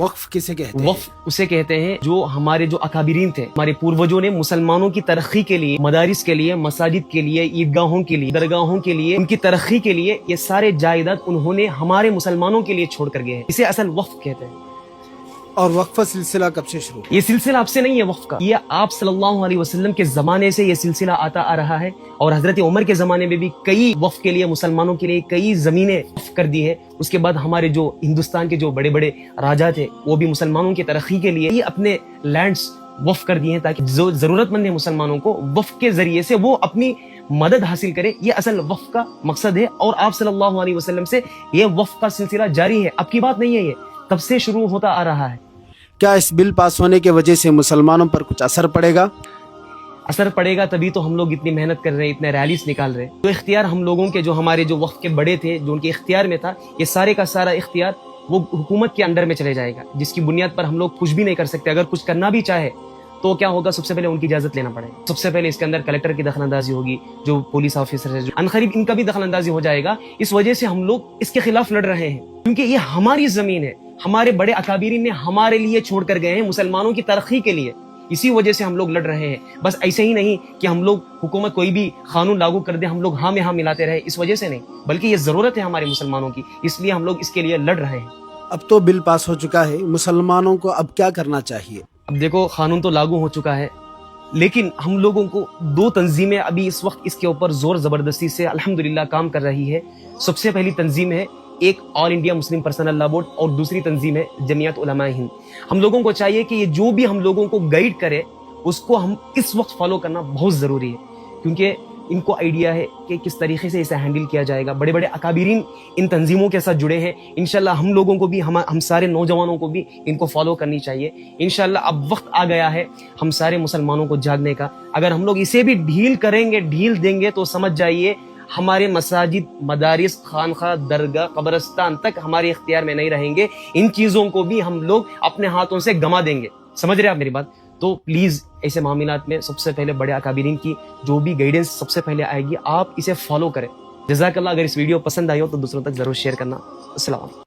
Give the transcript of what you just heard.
वक्फ किसे कहते हैं? वक्फ उसे कहते हैं जो हमारे जो अकाबिरीन थे, हमारे पूर्वजों ने मुसलमानों की तरक्की के लिए, मदारिस के लिए, मसाजिद के लिए, ईदगाहों के लिए, दरगाहों के लिए, उनकी तरक्की के लिए ये सारे जायदाद उन्होंने हमारे मुसलमानों के लिए छोड़ कर गए हैं। इसे असल वक्फ कहते हैं। और वक्फ का सिलसिला कब से शुरू? ये सिलसिला आपसे नहीं है वक्फ का, ये आप सल्लल्लाहु अलैहि वसल्लम के जमाने से ये सिलसिला आता आ रहा है। और हजरत उमर के जमाने में भी कई वक्फ के लिए, मुसलमानों के लिए कई जमीनें वक्फ कर दी है। उसके बाद हमारे जो हिंदुस्तान के जो बड़े बड़े राजा थे वो भी मुसलमानों की तरक्की के लिए ही अपने लैंड्स वक्फ कर दिए हैं, ताकि जो जरूरतमंद है मुसलमानों को वक्फ के जरिए से वो अपनी मदद हासिल करे। ये असल वक्फ का मकसद है। और आप सल्लल्लाहु अलैहि वसल्लम से ये वक्फ का सिलसिला जारी है, अब की बात नहीं है, ये तब से शुरू होता आ रहा है। क्या इस बिल पास होने की वजह से मुसलमानों पर कुछ असर पड़ेगा? असर पड़ेगा तभी तो हम लोग इतनी मेहनत कर रहे हैं, इतने रैलीज निकाल रहे हैं। तो इख्तियार हम लोगों के, जो हमारे जो वक्फ के बड़े थे, जो उनके इख्तियार में था, ये सारे का सारा इख्तियार वो हुकूमत के अंडर में चले जाएगा, जिसकी बुनियाद पर हम लोग कुछ भी नहीं कर सकते। अगर कुछ करना भी चाहे तो क्या होगा, सबसे पहले उनकी इजाजत लेना पड़ेगा। सबसे पहले इसके अंदर कलेक्टर की दखलंदाजी होगी, जो पुलिस ऑफिसर है, जो अनखरीब, इनका भी दखलंदाजी हो जाएगा। इस वजह से हम लोग इसके खिलाफ लड़ रहे हैं, क्योंकि ये हमारी जमीन है, हमारे बड़े अकाबिरीन ने हमारे लिए छोड़ कर गए हैं, मुसलमानों की तरक्की के लिए। इसी वजह से हम लोग लड़ रहे हैं। बस ऐसे ही नहीं कि हम लोग हुकूमत कोई भी कानून लागू कर दे, हम लोग हाँ में हाँ मिलाते रहे, इस वजह से नहीं, बल्कि ये जरूरत है हमारे मुसलमानों की, इसलिए हम लोग इसके लिए लड़ रहे हैं। अब तो बिल पास हो चुका है, मुसलमानों को अब क्या करना चाहिए? अब देखो, कानून तो लागू हो चुका है, लेकिन हम लोगों को दो तंजीमें अभी इस वक्त इसके ऊपर जोर जबरदस्ती से अल्हम्दुलिल्लाह काम कर रही है। सबसे पहली तंजीम है एक all India Muslim personal law board, और दूसरी तंजीम है जमियत उलमाए हिंद। हम लोगों को चाहिए कि ये जो भी हम लोगों को गाइड करे उसको हम इस वक्त फॉलो करना बहुत ज़रूरी है, क्योंकि इनको आइडिया है कि किस तरीके से इसे हैंडल किया जाएगा। बड़े बड़े अकाबिरीन इन तंजीमों के साथ जुड़े हैं। इंशाल्लाह हम लोगों को भी, हम सारे नौजवानों को भी इनको फॉलो करनी चाहिए। इंशाल्लाह अब वक्त आ गया है हम सारे मुसलमानों को जागने का। अगर हम लोग इसे भी ढील करेंगे, ढील देंगे, तो समझ जाइए हमारे मसाजिद, मदारिस, खानखा, दरगाह, कब्रिस्तान तक हमारे इख्तियार में नहीं रहेंगे। इन चीज़ों को भी हम लोग अपने हाथों से गंवा देंगे। समझ रहे हैं आप मेरी बात? तो प्लीज़ ऐसे मामलात में सबसे पहले बड़े अकाबिरीन की जो भी गाइडेंस सबसे पहले आएगी, आप इसे फॉलो करें। जज़ाकल्लाह। अगर इस वीडियो पसंद आई हो तो दूसरों तक ज़रूर शेयर करना। अस्सलाम।